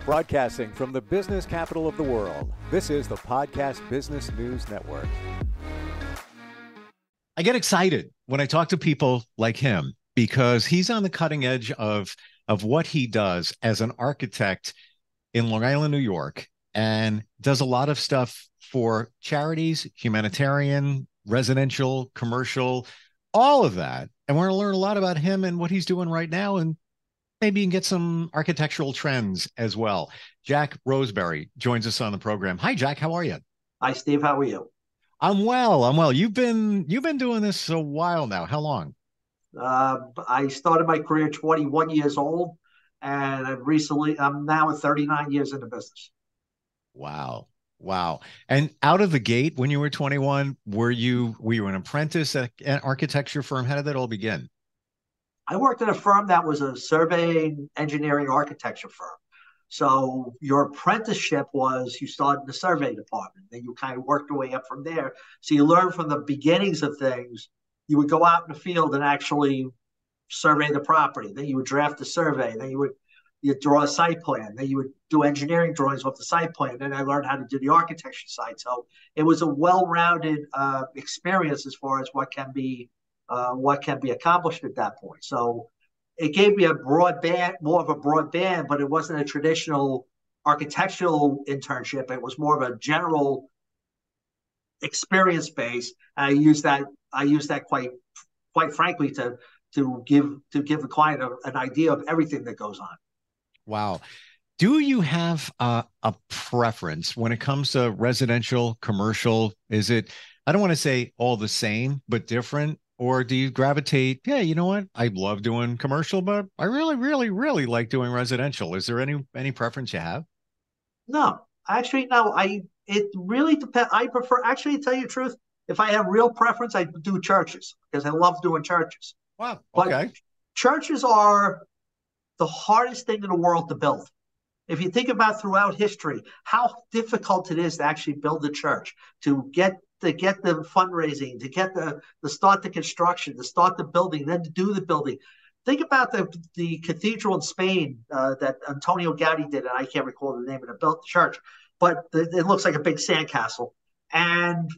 Broadcasting from the business capital of the world, this is the Podcast Business News Network. I get excited when I talk to people like him because he's on the cutting edge of what he does as an architect in Long Island, New York, and does a lot of stuff for charities, humanitarian, residential, commercial, all of that. And we're going to learn a lot about him and what he's doing right now, and maybe you can get some architectural trends as well. Jack Rosebery joins us on the program. Hi, Jack. How are you? Hi, Steve. How are you? I'm well. I'm well. You've been doing this a while now. How long? I started my career 21 years old, and I'm now at 39 years in the business. Wow. Wow. And out of the gate, when you were 21, were you an apprentice at an architecture firm? How did that all begin? I worked in a firm that was a surveying, engineering, architecture firm. So your apprenticeship was you started in the survey department, then you kind of worked your way up from there. So you learn from the beginnings of things. You would go out in the field and actually survey the property. Then you would draft the survey. Then you'd draw a site plan. Then you would do engineering drawings off the site plan. Then I learned how to do the architecture side. So it was a well-rounded experience as far as what can be accomplished at that point. So it gave me more of a broad band, but it wasn't a traditional architectural internship. It was more of a general experience base. I use that quite frankly to give the client an idea of everything that goes on. Wow. Do you have a preference when it comes to residential, commercial? Is it, I don't want to say all the same, but different? Or do you gravitate, yeah, you know what? I love doing commercial, but I really, really, really like doing residential. Is there any preference you have? No, actually, no. It really depends. I prefer, actually, to tell you the truth, if I have real preference, I do churches because I love doing churches. Wow. Okay. But churches are the hardest thing in the world to build. If you think about throughout history, how difficult it is to actually build a church, to get the fundraising, to start the construction, to start the building, then to do the building. Think about the cathedral in Spain that Antonio Gaudi did, and I can't recall the name of the church, but it looks like a big sandcastle. And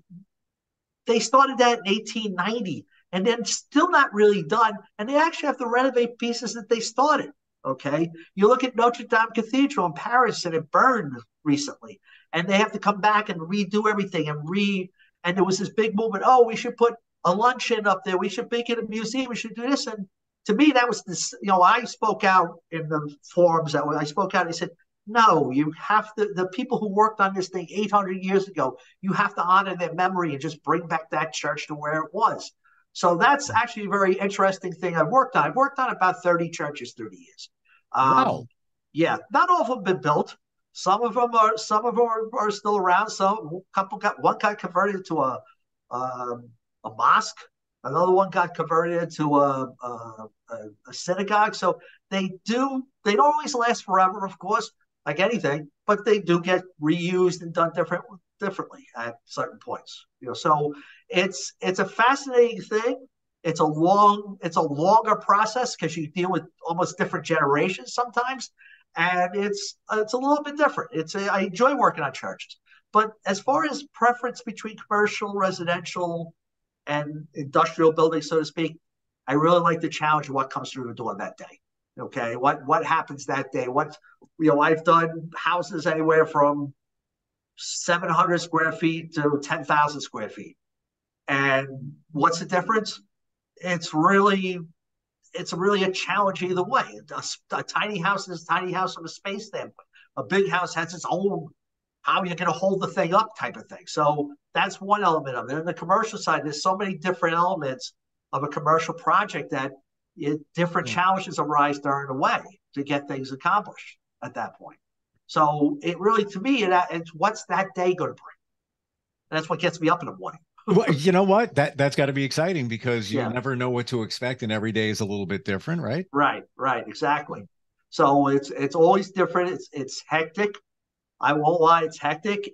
they started that in 1890, and then still not really done. And they actually have to renovate pieces that they started. Okay, you look at Notre Dame Cathedral in Paris, and it burned recently, and they have to come back and redo everything and there was this big movement. Oh, we should put a luncheon up there. We should make it a museum. We should do this. And to me, that was this. I spoke out in the forums that I spoke out. And I said, no, you have to. The people who worked on this thing 800 years ago, you have to honor their memory and just bring back that church to where it was. So that's actually a very interesting thing I've worked on. I've worked on about 30 churches through the years. Wow. Yeah, not all of them have been built. Some of them are still around. One got converted to a mosque. Another one got converted to a synagogue. So they don't always last forever, of course, like anything, but they do get reused and done differently at certain points. So it's a fascinating thing. It's a longer process because you deal with almost different generations sometimes. And it's a little bit different. I enjoy working on churches. But as far as preference between commercial, residential, and industrial buildings, so to speak, I really like the challenge of what comes through the door that day. Okay, what happens that day? I've done houses anywhere from 700 square feet to 10,000 square feet. And what's the difference? It's really a challenge either way. A tiny house is a tiny house from a space standpoint. A big house has its own, how are you going to hold the thing up type of thing. So that's one element of it. On the commercial side, there's so many different elements of a commercial project that different challenges arise during the way to get things accomplished at that point. So it really, to me, it's what's that day going to bring? And that's what gets me up in the morning. Well, you know what? That's got to be exciting because you never know what to expect, and every day is a little bit different, right? Right, exactly. So it's always different. It's hectic. I won't lie, it's hectic.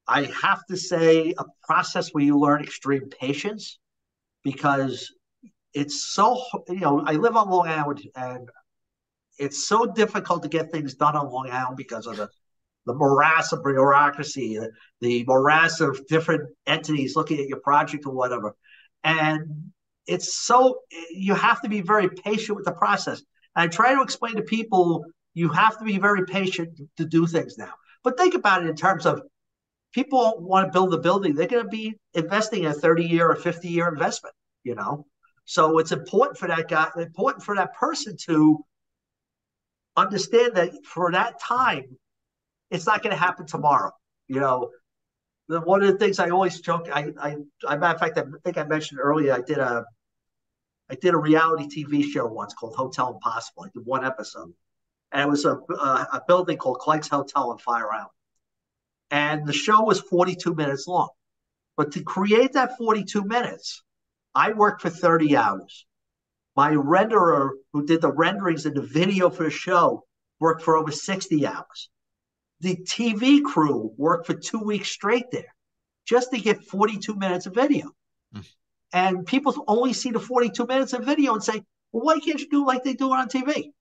I have to say, a process where you learn extreme patience because it's so. I live on Long Island, and it's so difficult to get things done on Long Island because of the morass of bureaucracy, the morass of different entities looking at your project or whatever. And it's so, you have to be very patient with the process. And I try to explain to people, you have to be very patient to do things now. But think about it in terms of people want to build a building. They're going to be investing a 30-year or 50-year investment, you know? So it's important for that guy, important for that person to understand that for that time, it's not going to happen tomorrow. You know, one of the things I always joke, matter of fact, I think I mentioned earlier, I did a reality TV show once called Hotel Impossible. I did one episode, and it was a building called Clegg's Hotel on Fire Island, and the show was 42 minutes long. But to create that 42 minutes, I worked for 30 hours. My renderer, who did the renderings and the video for the show, worked for over 60 hours. The TV crew worked for 2 weeks straight there just to get 42 minutes of video. And people only see the 42 minutes of video and say, well, why can't you do like they do on TV?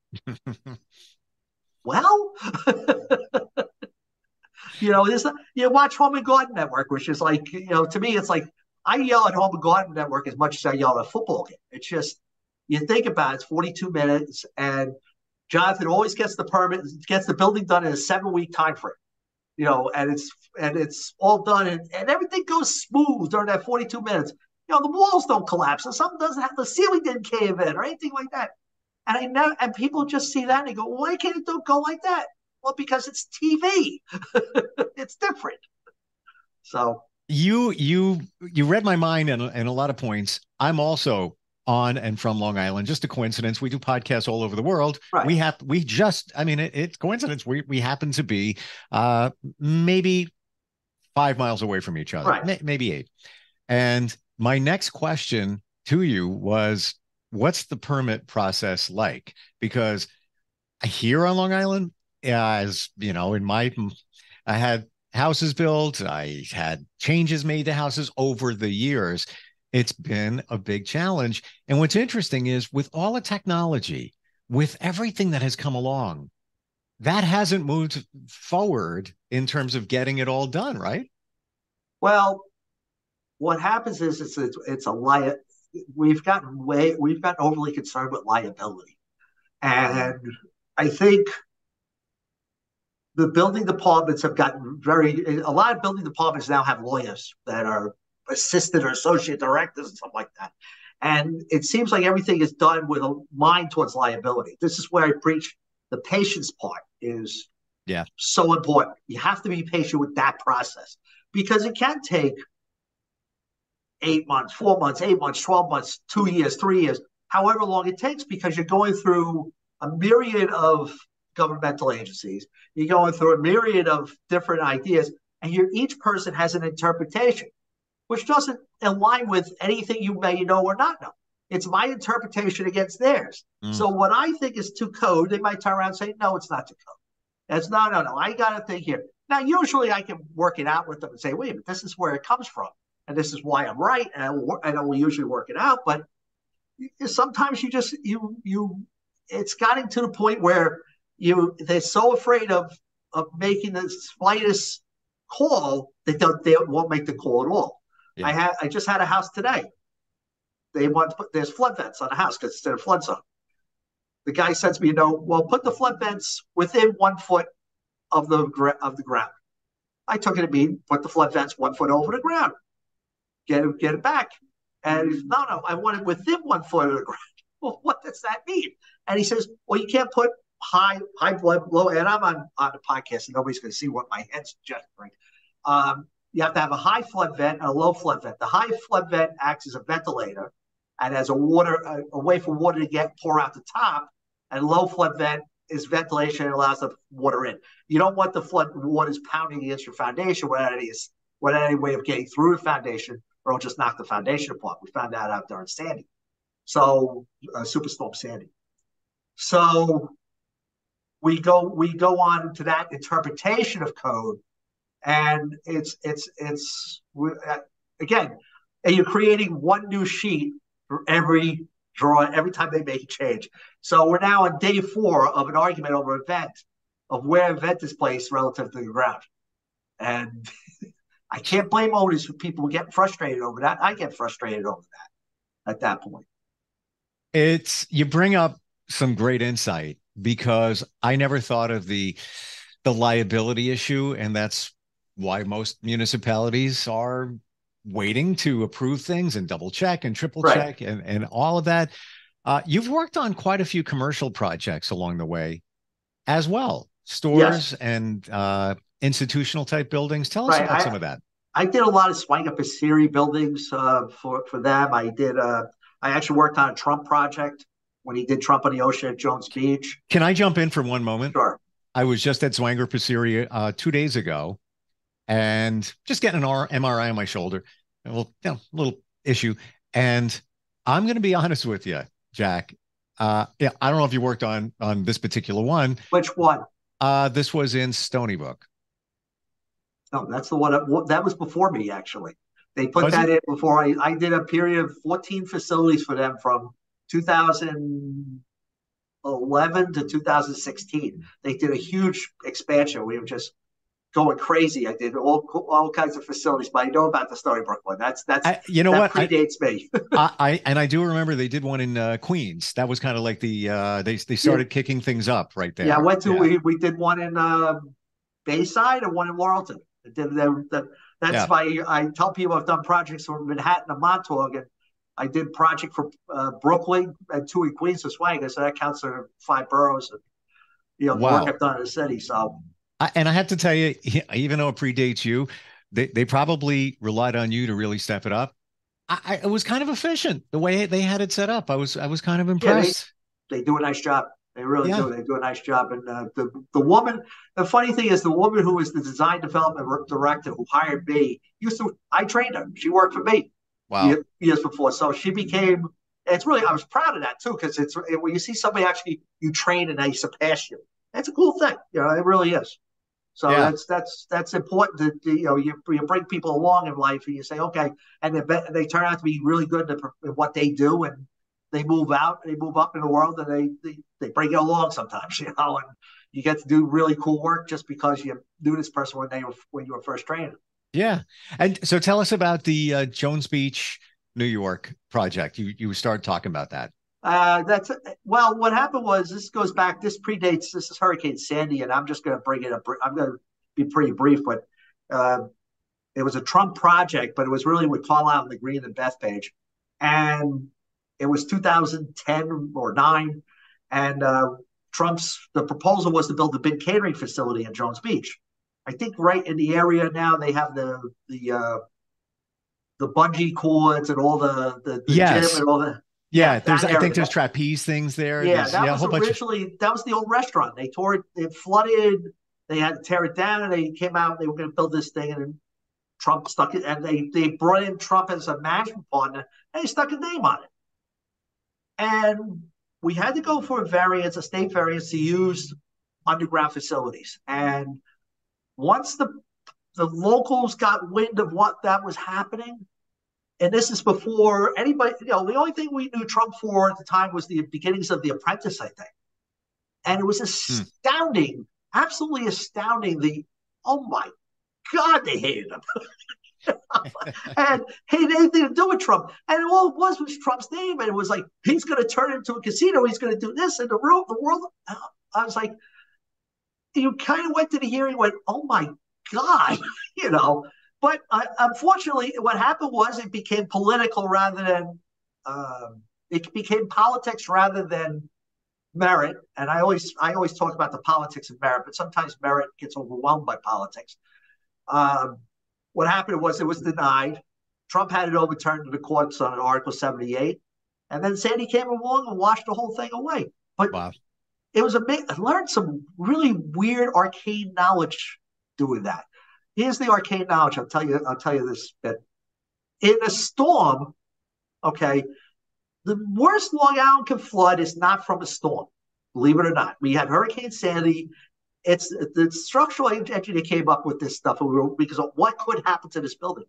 Well, you know, you watch Home and Garden Network, which is like, you know, to me, it's like I yell at Home and Garden Network as much as I yell at a football game. It's just, you think about it, it's 42 minutes, and Jonathan always gets the permit, gets the building done in a 7-week time frame, you know, and it's all done, and everything goes smooth during that 42 minutes. You know, the walls don't collapse, and something doesn't have, the ceiling didn't cave in or anything like that. And I know, and people just see that and they go, well, why can't it go like that? Well, because it's TV. It's different. So you read my mind in a lot of points. I'm also on and from Long Island. Just a coincidence. We do podcasts all over the world. Right. It's coincidence. We happen to be maybe 5 miles away from each other, right. maybe 8. And my next question to you was, what's the permit process like? Because here on Long Island, as you know, I had houses built, I had changes made to houses over the years. It's been a big challenge. And what's interesting is, with all the technology, with everything that has come along, that hasn't moved forward in terms of getting it all done, right? Well, what happens is it's a we've gotten overly concerned with liability. And I think the building departments have gotten a lot of building departments now have lawyers that are assistant or associate directors and stuff like that. And it seems like everything is done with a mind towards liability. This is where I preach the patience part is so important. You have to be patient with that process, because it can take 8 months, 4 months, 8 months, 12 months, 2 years, 3 years, however long it takes, because you're going through a myriad of governmental agencies. You're going through a myriad of different ideas, and each person has an interpretation, which doesn't align with anything you may know or not know. It's my interpretation against theirs. So what I think is to code, they might turn around and say, no, it's not to code. It's no, I got to think here. Now, usually I can work it out with them and say, wait a minute, this is where it comes from, and this is why I'm right, and I will usually work it out. But sometimes it's gotten to the point where they're so afraid of making the slightest call that they won't make the call at all. Yeah. I just had a house today. They want to there's flood vents on the house because it's in a flood zone. The guy sends me, well, put the flood vents within 1 foot of the ground. I took it to mean put the flood vents 1 foot over the ground. Get it back. And he's, no, I want it within 1 foot of the ground. Well, what does that mean? And he says, well, you can't put high blood, low, and I'm on the podcast, and nobody's going to see what my head's gesturing. You have to have a high flood vent and a low flood vent. The high flood vent acts as a ventilator and as a way for water to pour out the top, and low flood vent is ventilation and allows the water in. You don't want the flood waters pounding against your foundation without any way of getting through the foundation, or it'll just knock the foundation apart. We found that out during Sandy. So Superstorm Sandy. So we go on to that interpretation of code, and it's again, and you're creating one new sheet for every draw every time they make a change. So we're now on day 4 of an argument over a vent, of where a vent is placed relative to the ground. And I can't blame owners for people getting frustrated over that. I get frustrated over that at that point. You bring up some great insight, because I never thought of the liability issue, and that's why most municipalities are waiting to approve things and double check and triple check and all of that. You've worked on quite a few commercial projects along the way as well, stores and institutional type buildings. Tell us about some of that. I did a lot of Swanger Passeri buildings for them. I actually worked on a Trump project when he did Trump on the Ocean at Jones Beach. Can I jump in for one moment? Sure. I was just at Swanger Passeri 2 days ago, and just getting an MRI on my shoulder, a little issue. And I'm going to be honest with you, Jack. I don't know if you worked on this particular one. Which one? This was in Stony Brook. No, that's the one that was before me, actually. They put that in before I did a period of 14 facilities for them from 2011 to 2016. They did a huge expansion. We were just going crazy. I did all kinds of facilities, but I know about the Stony Brook one. That predates me. I do remember they did one in Queens. That was kind of like they started kicking things up right there. Yeah, we did one in Bayside and one in Laurelton. That's why I tell people I've done projects from Manhattan to Montauk, and I did project for Brooklyn and 2 in Queens for Swanger, so that counts for 5 boroughs. And, the work I've done in the city. So, and I have to tell you, even though it predates you, they probably relied on you to really step it up. It was kind of efficient the way they had it set up. I was kind of impressed. They do a nice job. They really do. They do a nice job. And the woman, the funny thing is, the woman who was the design development director who hired me I trained her. She worked for me years before. So she became, I was proud of that too, because when you see somebody actually you train and they surpass you, it's a cool thing. It really is. So that's important to, you bring people along in life and you say, okay, and they turn out to be really good at what they do, and they move out, they move up in the world, and they bring you along sometimes, and you get to do really cool work just because you knew this person when you were first trained. Yeah. And so tell us about the Jones Beach, New York project. You started talking about that. What happened was, this predates, this is Hurricane Sandy, and I'm just going to bring it up. I'm going to be pretty brief, but it was a Trump project, but it was really with Carlisle and the Green and Bethpage. And it was 2010 or 9, and the proposal was to build a big catering facility in Jones Beach. I think right in the area now they have the bungee cords and all the gym and all the I think there's trapeze things there. Yeah, that was the old restaurant. They tore it, it flooded, they had to tear it down, and they came out and they were going to build this thing, and then Trump stuck it, and they brought in Trump as a management partner, and he stuck his name on it. And we had to go for a state variance to use underground facilities. And once the locals got wind of what that was happening, and this is before anybody, the only thing we knew Trump for at the time was the beginnings of The Apprentice, I think. And it was astounding, absolutely astounding. Oh my God, they hated him. And hated anything to do with Trump. And all it was Trump's name. And it was like, he's going to turn it into a casino. He's going to do this. And the world. I was like, you kind of went to the hearing and went, oh my God, But unfortunately, what happened was it became political rather than, it became politics rather than merit. And I always talk about the politics of merit, but sometimes merit gets overwhelmed by politics. What happened was it was denied. Trump had it overturned to the courts on Article 78. And then Sandy came along and washed the whole thing away. But it was I learned some really weird arcane knowledge doing that. Here's the arcane knowledge. I'll tell you this bit. In a storm, okay, the worst Long Island can flood is not from a storm, believe it or not. We had Hurricane Sandy. It's the structural engineer came up with this stuff because of what could happen to this building.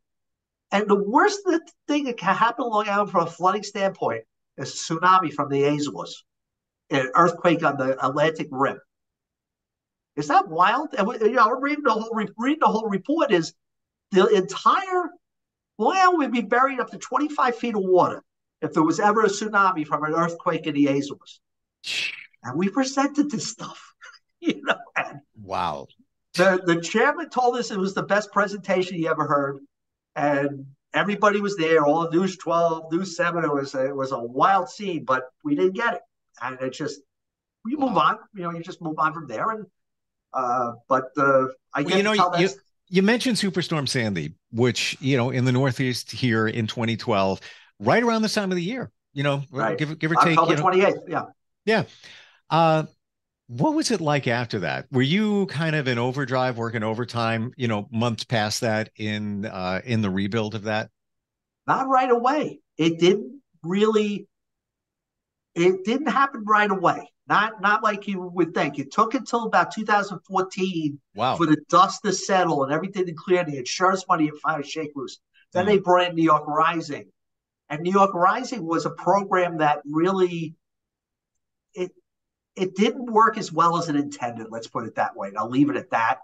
And the worst thing that can happen in Long Island from a flooding standpoint as a tsunami from the Azores, an earthquake on the Atlantic Rim. Is that wild? And reading the whole report is the entire land would be buried up to 25 feet of water if there was ever a tsunami from an earthquake in the Azores. And we presented this stuff, And wow. The chairman told us it was the best presentation he ever heard, and everybody was there. All News 12, News 7. It was a wild scene, but we didn't get it, and it just you move on. You just move on from there. And I get to tell that. You mentioned Superstorm Sandy, which in the Northeast here in 2012, right around this time of the year. Right. give or take. October 28th. Yeah. What was it like after that? Were you kind of in overdrive, working overtime, months past that in the rebuild of that? Not right away. It didn't happen right away. Not like you would think. It took until about 2014 for the dust to settle and everything to clear, the insurance money to finally shake loose. Then they brought in New York Rising. And New York Rising was a program that really it didn't work as well as it intended. Let's put it that way. And I'll leave it at that.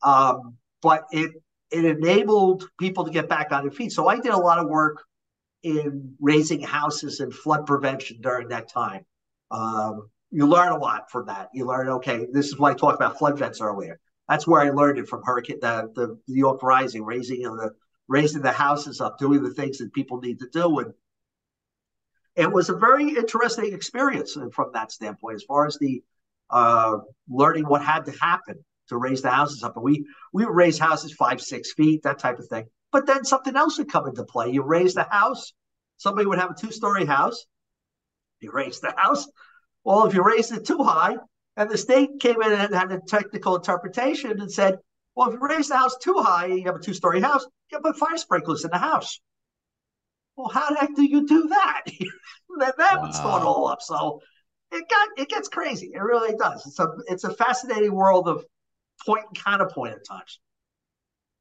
But it enabled people to get back on their feet. So I did a lot of work in raising houses and flood prevention during that time. You learn a lot from that. You learn, okay, this is why I talked about flood vents earlier. That's where I learned it from the New York Rising, raising the houses up, doing the things that people need to do. And it was a very interesting experience from that standpoint, as far as the learning what had to happen to raise the houses up. And we would raise houses 5-6 feet, that type of thing. But then something else would come into play. You raise the house. Somebody would have a 2-story house. You raise the house. Well, if you raised it too high, and the state came in and had a technical interpretation and said, well, if you raise the house too high, you have a 2-story house, you put fire sprinklers in the house. Well, how the heck do you do that? That would start all up. So it gets crazy. It really does. It's a fascinating world of point and counterpoint at times.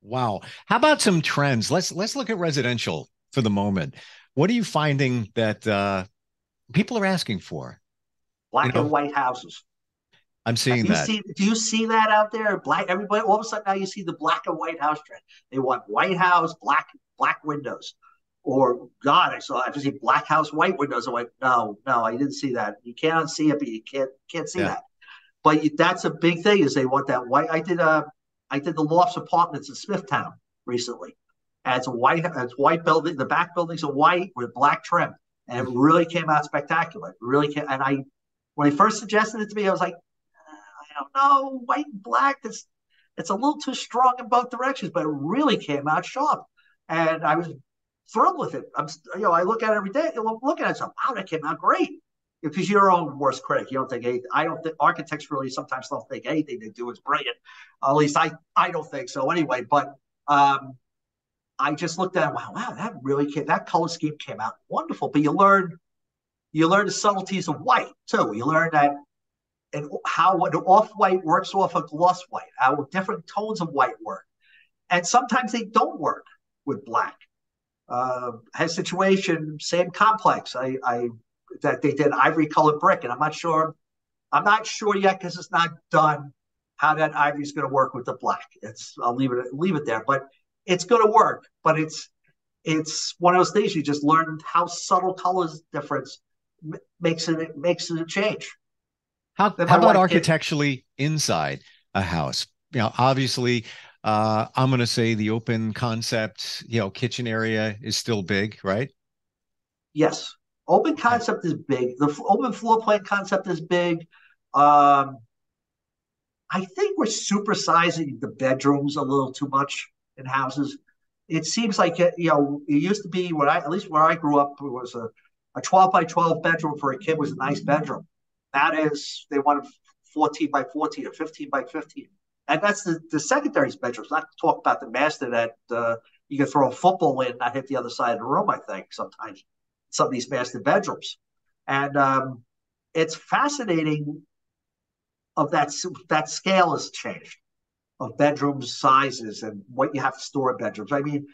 Wow. How about some trends? Let's look at residential for the moment. What are you finding that people are asking for? Black and white houses. I'm seeing that. Do you see that out there? Everybody, all of a sudden now you see the black and white house trend. They want white house, black windows. Or God, I just see black house, white windows. I went, no, I didn't see that. You can't unsee it, but you can't see that. But that's a big thing, is they want that white. I did the Lofts Apartments in Smithtown recently. And it's white building. The back buildings are white with black trim, and it really came out spectacular. It really came. And when they first suggested it to me, I was like, I don't know, white and black. It's a little too strong in both directions, but it really came out sharp, and I was thrilled with it. I look at it every day. Look at it, so wow, that came out great. Because you're your own worst critic. You don't think anything. I don't think architects really sometimes don't think anything they do is brilliant. At least I don't think so anyway. But I just looked at it. Wow, that color scheme came out wonderful. But you learn the subtleties of white too. You learn that and how an off-white works off a gloss white. How different tones of white work, and sometimes they don't work with black. Had a situation, same complex. That they did ivory colored brick, and I'm not sure yet, because it's not done, how that ivory is going to work with the black. I'll leave it there, but it's going to work. But it's one of those things you just learn how subtle colors difference makes it a change. How about architecturally inside a house? Obviously, I'm going to say the open concept, kitchen area is still big, right? Yes. Open concept is big. The open floor plan concept is big. I think we're supersizing the bedrooms a little too much in houses. It seems like it used to be at least where I grew up, it was a 12 by 12 bedroom for a kid was a nice bedroom. That is, they wanted 14 by 14 or 15 by 15. And that's the secondary's bedrooms, not to talk about the master that you can throw a football in and not hit the other side of the room, I think, sometimes. Some of these master bedrooms. And it's fascinating of that scale has changed of bedroom sizes and what you have to store in bedrooms. I mean,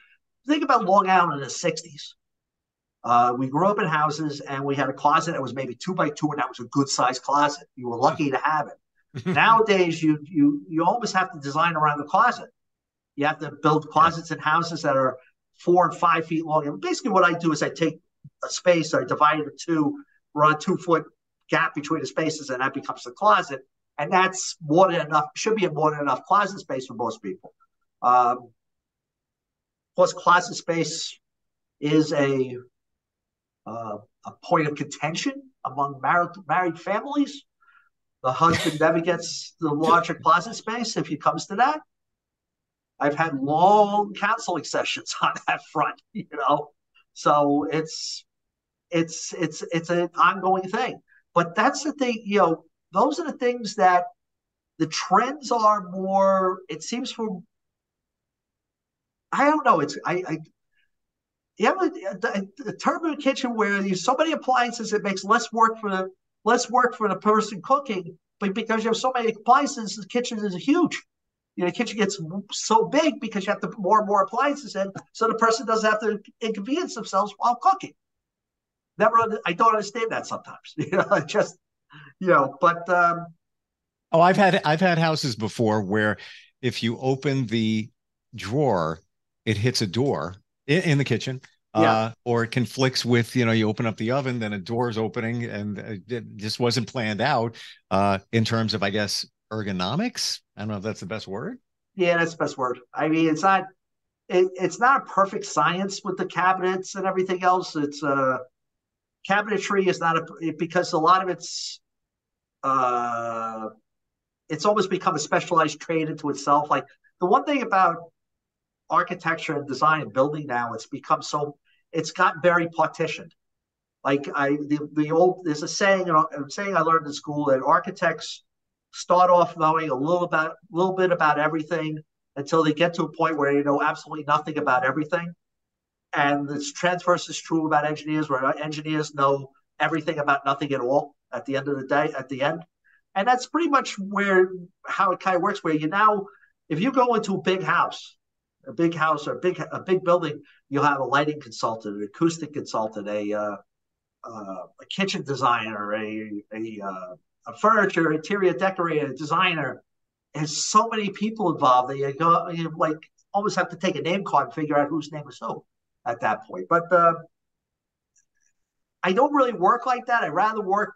think about Long Island in the 60s. We grew up in houses, and we had a closet that was maybe 2 by 2, and that was a good sized closet. You were lucky to have it. Nowadays, you almost have to design around the closet. You have to build closets in houses that are 4 and 5 feet long. And basically, what I do is I take a space, I divide it in two, run a 2 foot gap between the spaces, and that becomes the closet. And that's more than enough. Should be more than enough closet space for most people. Plus, closet space is a point of contention among married families. The husband never gets the larger closet space if it comes to that. I've had long counseling sessions on that front, So it's an ongoing thing. But that's the thing, those are the things that the trends are more, it seems for, I don't know, you have a turbo kitchen where you have so many appliances, it makes less work for the person cooking, but because you have so many appliances, the kitchen is huge. The kitchen gets so big because you have to put more and more appliances in, so the person doesn't have to inconvenience themselves while cooking. I don't understand that sometimes. But I've had houses before where if you open the drawer, it hits a door in the kitchen. Or it conflicts with, you open up the oven, then a door is opening, and it just wasn't planned out in terms of, I guess, ergonomics. I don't know if that's the best word. Yeah, that's the best word. I mean, it's not a perfect science with the cabinets and everything else. It's cabinetry is not because a lot of it's almost become a specialized trade into itself. Like the one thing about architecture and design and building now, it's got very partitioned. Like there's a saying I learned in school that architects start off knowing a little bit about everything until they get to a point where they know absolutely nothing about everything. And this transverse is true about engineers, where engineers know everything about nothing at all at the end of the day, at the end. And that's pretty much how it kind of works, where if you go into a big house or a big building, you'll have a lighting consultant, an acoustic consultant, a kitchen designer, a furniture, interior decorator, designer. There's so many people involved that you almost have to take a name card and figure out whose name is who at that point. But I don't really work like that. I'd rather work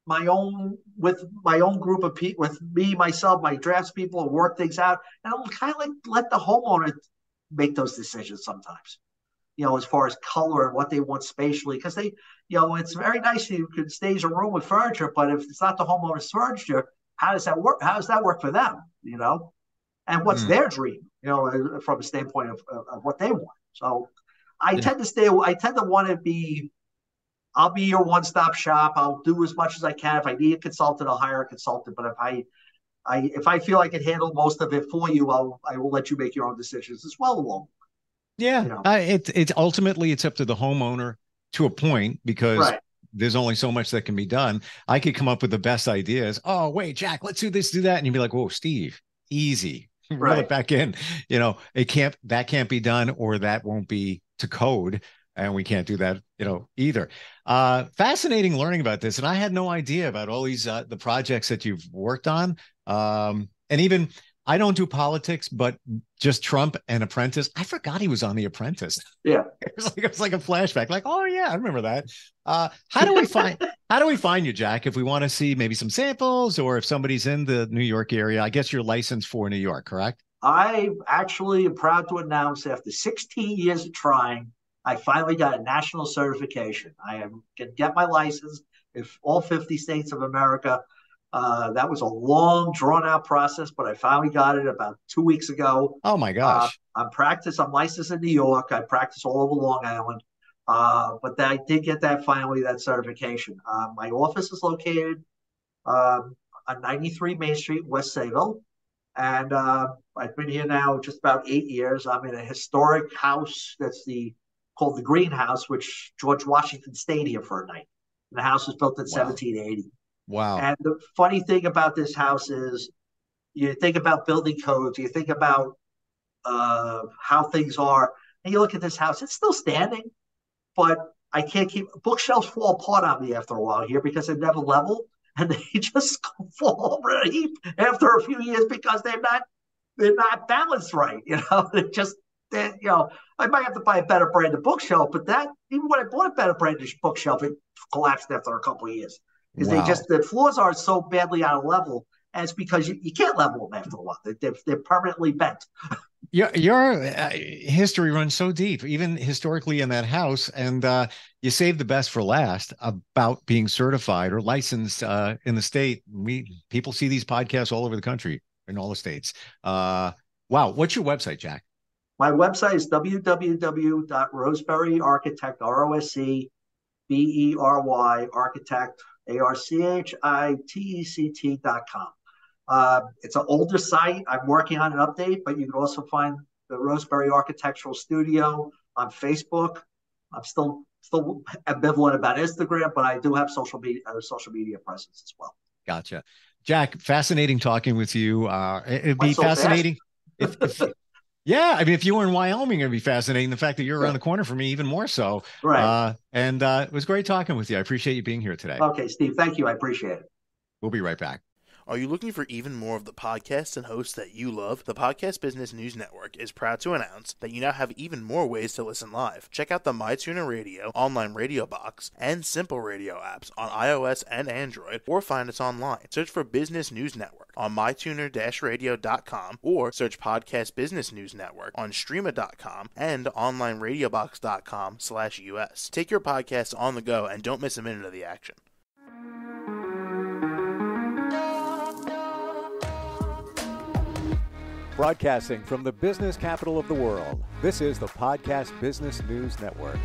with my own group of people, with me, myself, my drafts people, and work things out. And I'll kind of let the homeowner make those decisions sometimes, as far as color and what they want spatially. Because it's very nice you can stage a room with furniture, but if it's not the homeowner's furniture, how does that work? How does that work for them? And what's their dream, from a standpoint of what they want. So I tend to want to be, I'll be your one-stop shop. I'll do as much as I can. If I need a consultant, I'll hire a consultant. But if I feel I can handle most of it for you, I will let you make your own decisions as well along. Yeah, it's ultimately it's up to the homeowner to a point, because there's only so much that can be done. I could come up with the best ideas. Oh, wait, Jack, let's do this, do that, and you'd be like, "Whoa, Steve, easy, reel it back in." That can't be done, or that won't be to code. And we can't do that, either. Fascinating learning about this. And I had no idea about all these, the projects that you've worked on. And even, I don't do politics, but just Trump and Apprentice. I forgot he was on The Apprentice. Yeah. It was like a flashback. Like, oh yeah, I remember that. How do we find you, Jack? If we want to see maybe some samples, or if somebody's in the New York area, I guess you're licensed for New York, correct? I actually am proud to announce, after 16 years of trying, I finally got a national certification. I can get my license in all 50 states of America. That was a long, drawn-out process, but I finally got it about 2 weeks ago. Oh, my gosh. I'm licensed in New York. I practice all over Long Island. But I did get that certification. My office is located on 93 Main Street, West Sayville. And I've been here now just about 8 years. I'm in a historic house called the Greenhouse, which George Washington stayed here for a night. And the house was built in 1780. Wow. And the funny thing about this house is, you think about building codes, you think about how things are, and you look at this house, it's still standing. but I can't keep bookshelves fall apart on me after a while here because they're never level and they just fall over a heap after a few years because they're not balanced right. I might have to buy a better branded bookshelf, but even when I bought a better branded bookshelf, it collapsed after a couple of years because the floors are so badly out of level. And it's because you can't level them after a while. They're permanently bent. Your history runs so deep, even historically in that house, and you saved the best for last about being certified or licensed in the state. People see these podcasts all over the country in all the states. Wow, what's your website, Jack? My website is www.roseberyarchitect, ROSEBERY architect, ARCHITECT.com. It's an older site. I'm working on an update, but you can also find the Rosebery Architectural Studio on Facebook. I'm still ambivalent about Instagram, but I do have social media presence as well. Gotcha. Jack, fascinating talking with you. It'd be fascinating. Yeah, I mean, if you were in Wyoming, it'd be fascinating. The fact that you're around the corner from me, even more so. Right. And it was great talking with you. I appreciate you being here today. Okay, Steve, thank you. I appreciate it. We'll be right back. Are you looking for even more of the podcasts and hosts that you love? The Podcast Business News Network is proud to announce that you now have even more ways to listen live. Check out the MyTuner Radio, online radio box, and Simple Radio apps on iOS and Android, or find us online. Search for Business News Network on mytuner-radio.com, or search Podcast Business News Network on streama.com and onlineradiobox.com/US. Take your podcast on the go and don't miss a minute of the action. Broadcasting from the business capital of the world, this is the Podcast Business News Network.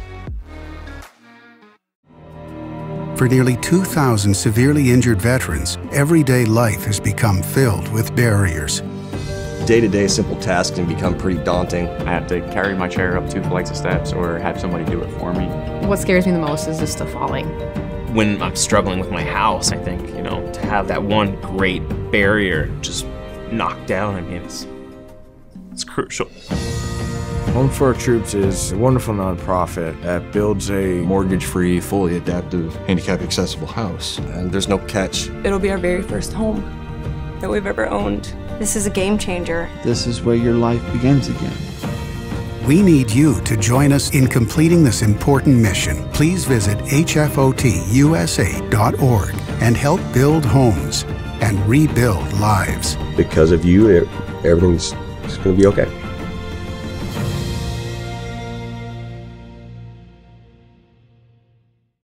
For nearly 2,000 severely injured veterans, everyday life has become filled with barriers. Day-to-day simple tasks can become pretty daunting. I have to carry my chair up 2 flights of steps or have somebody do it for me. What scares me the most is just the falling. When I'm struggling with my house, I think, to have that one great barrier just knocked down, I mean, it's crucial. Home for Our Troops is a wonderful nonprofit that builds a mortgage-free, fully adaptive, handicap-accessible house. And there's no catch. It'll be our very first home that we've ever owned. This is a game changer. This is where your life begins again. We need you to join us in completing this important mission. Please visit hfotusa.org and help build homes and rebuild lives. Because of you, everything's going to be okay.